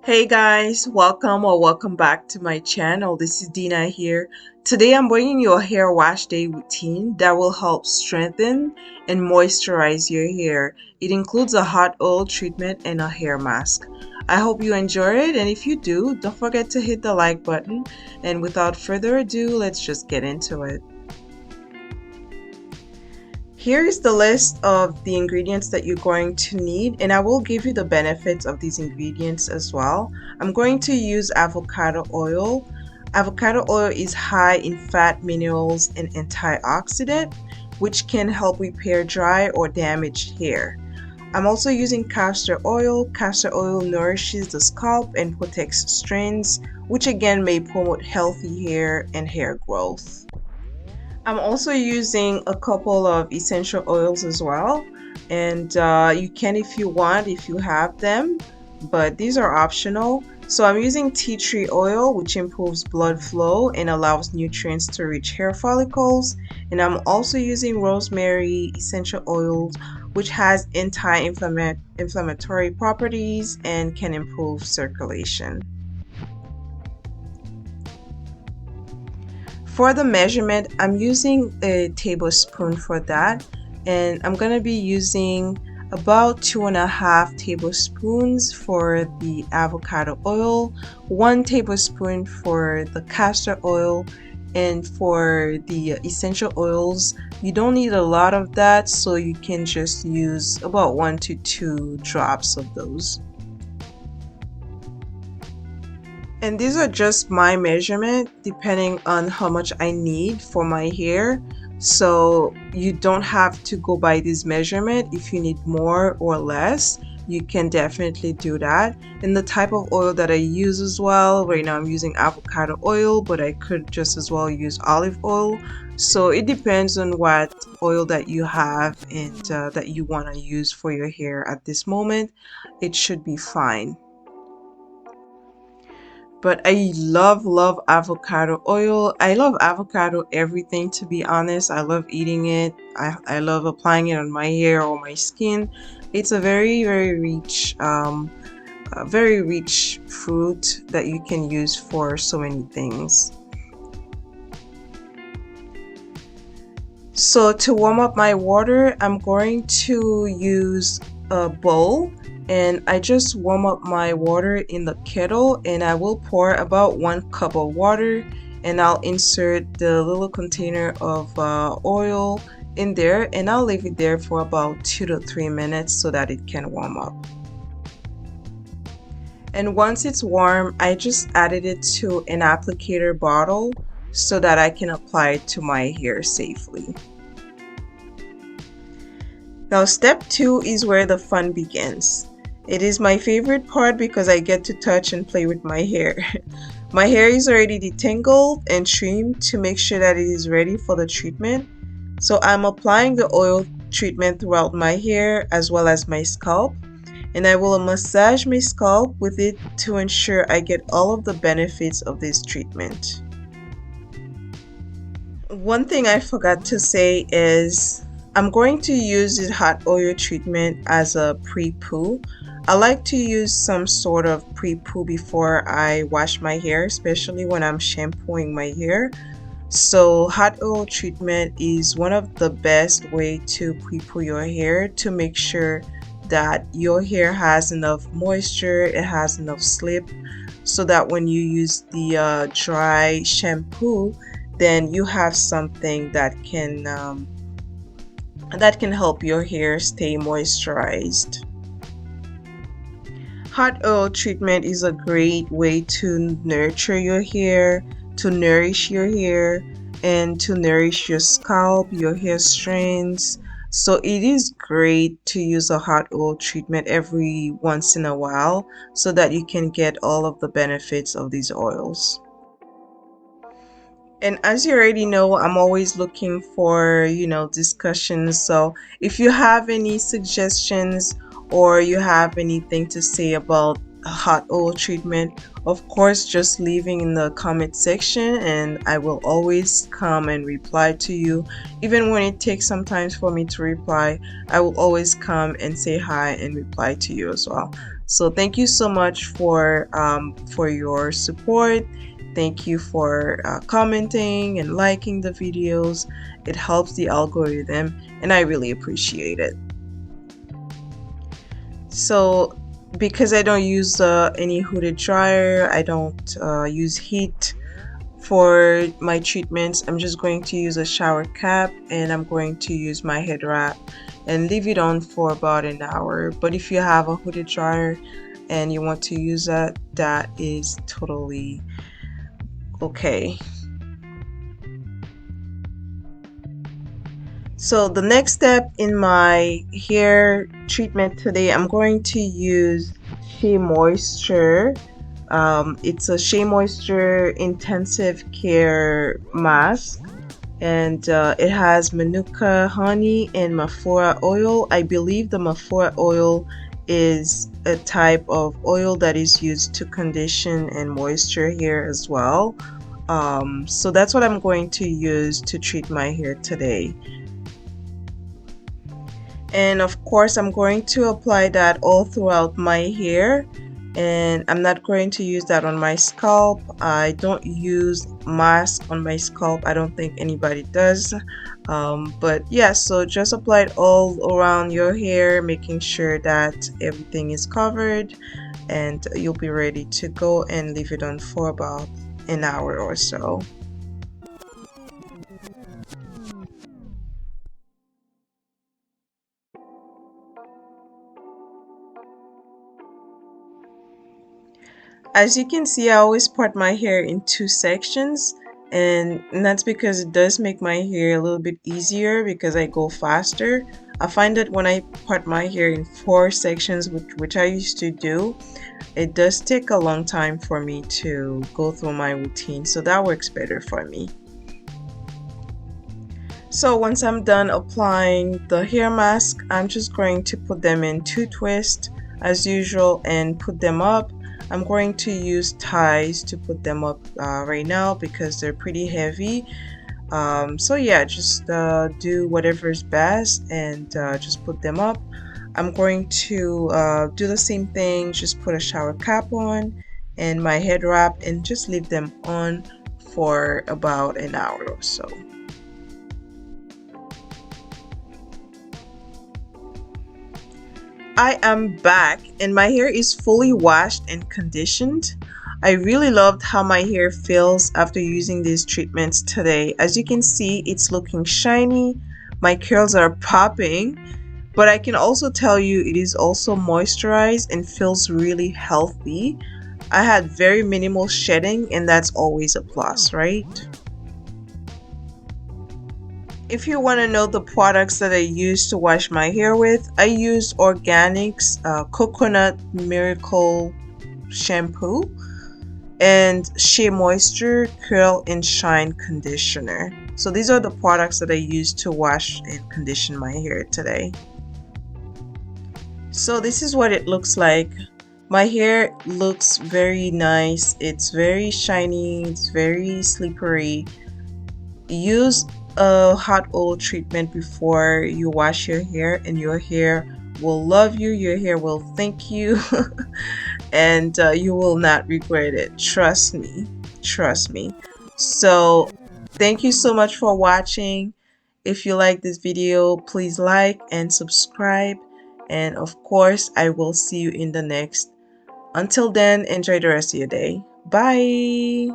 Hey guys, welcome back to my channel. This is Dina here. Today I'm bringing you a hair wash day routine that will help strengthen and moisturize your hair. It includes a hot oil treatment and a hair mask. I hope you enjoy it, and if you do, don't forget to hit the like button. And without further ado, let's just get into it. Here is the list of the ingredients that you're going to need, and I will give you the benefits of these ingredients as well. I'm going to use avocado oil. Avocado oil is high in fat, minerals, and antioxidant, which can help repair dry or damaged hair. I'm also using castor oil. Castor oil nourishes the scalp and protects strands, which again may promote healthy hair and hair growth. I'm also using a couple of essential oils as well, and you can if you want, if you have them, but these are optional. So I'm using tea tree oil, which improves blood flow and allows nutrients to reach hair follicles, and I'm also using rosemary essential oils, which has anti-inflammatory properties and can improve circulation. For the measurement, I'm using a tablespoon for that, and I'm going to be using about 2.5 tablespoons for the avocado oil, 1 tablespoon for the castor oil, and for the essential oils, you don't need a lot of that, so you can just use about 1 to 2 drops of those. And these are just my measurement depending on how much I need for my hair. So you don't have to go by this measurement. If you need more or less, you can definitely do that. And the type of oil that I use as well, right now I'm using avocado oil, but I could just as well use olive oil. So it depends on what oil that you have and that you want to use for your hair at this moment. It should be fine. But I love avocado oil. I love avocado everything, to be honest. I love eating it. I love applying it on my hair or my skin. It's a very rich fruit that you can use for so many things. So to warm up my water, I'm going to use a bowl, and I just warm up my water in the kettle, and I will pour about 1 cup of water, and I'll insert the little container of oil in there, and I'll leave it there for about 2 to 3 minutes so that it can warm up. And once it's warm, I just added it to an applicator bottle so that I can apply it to my hair safely. Now step 2 is where the fun begins. It is my favorite part because I get to touch and play with my hair. My hair is already detangled and trimmed to make sure that it is ready for the treatment. So I'm applying the oil treatment throughout my hair as well as my scalp, and I will massage my scalp with it to ensure I get all of the benefits of this treatment. One thing I forgot to say is I'm going to use this hot oil treatment as a pre-poo. I like to use some sort of pre-poo before I wash my hair, especially when I'm shampooing my hair. So hot oil treatment is one of the best way to pre-poo your hair to make sure that your hair has enough moisture, it has enough slip, so that when you use the dry shampoo, then you have something that can help your hair stay moisturized. Hot oil treatment is a great way to nurture your hair, to nourish your hair, and to nourish your scalp, your hair strands. So it is great to use a hot oil treatment every once in a while so that you can get all of the benefits of these oils. And as you already know, I'm always looking for, discussions. So if you have any suggestions or you have anything to say about a hot oil treatment, of course, just leaving in the comment section, and I will always come and reply to you. Even when it takes sometimes for me to reply, I will always come and say hi and reply to you as well. So thank you so much for your support. Thank you for commenting and liking the videos. It helps the algorithm, and I really appreciate it. So because I don't use any hooded dryer, I don't use heat for my treatments, I'm just going to use a shower cap, and I'm going to use my head wrap and leave it on for about an hour. But if you have a hooded dryer and you want to use that, that is totally okay. So the next step in my hair treatment today, I'm going to use Shea Moisture. It's a Shea Moisture Intensive Care Mask, and it has manuka honey and mafura oil. I believe the mafura oil is a type of oil that is used to condition and moisture hair as well. So that's what I'm going to use to treat my hair today. And of course I'm going to apply that all throughout my hair, and I'm not going to use that on my scalp. I don't use mask on my scalp. I don't think anybody does. But yeah, so just apply it all around your hair, making sure that everything is covered, and you'll be ready to go and leave it on for about an hour or so. As you can see, I always part my hair in two sections, and that's because it does make my hair a little bit easier because I go faster. I find that when I part my hair in four sections, which I used to do, it does take a long time for me to go through my routine, so that works better for me. So once I'm done applying the hair mask, I'm just going to put them in two twists as usual and put them up. I'm going to use ties to put them up right now because they're pretty heavy. So yeah, just do whatever's best and just put them up. I'm going to do the same thing, just put a shower cap on and my head wrap and just leave them on for about an hour or so. I am back and my hair is fully washed and conditioned. I really loved how my hair feels after using these treatments today. As you can see, it's looking shiny. My curls are popping, but I can also tell you it is also moisturized and feels really healthy. I had very minimal shedding, and that's always a plus, right? If you want to know the products that I use to wash my hair with, I use Organics Coconut Miracle Shampoo and Shea Moisture Curl and Shine Conditioner. So these are the products that I use to wash and condition my hair today. So this is what it looks like. My hair looks very nice. It's very shiny. It's very slippery. Use a hot oil treatment before you wash your hair, and your hair will love you. Your hair will thank you, and you will not regret it. Trust me. Trust me. So, thank you so much for watching. If you like this video, please like and subscribe. And of course, I will see you in the next. Until then, enjoy the rest of your day. Bye.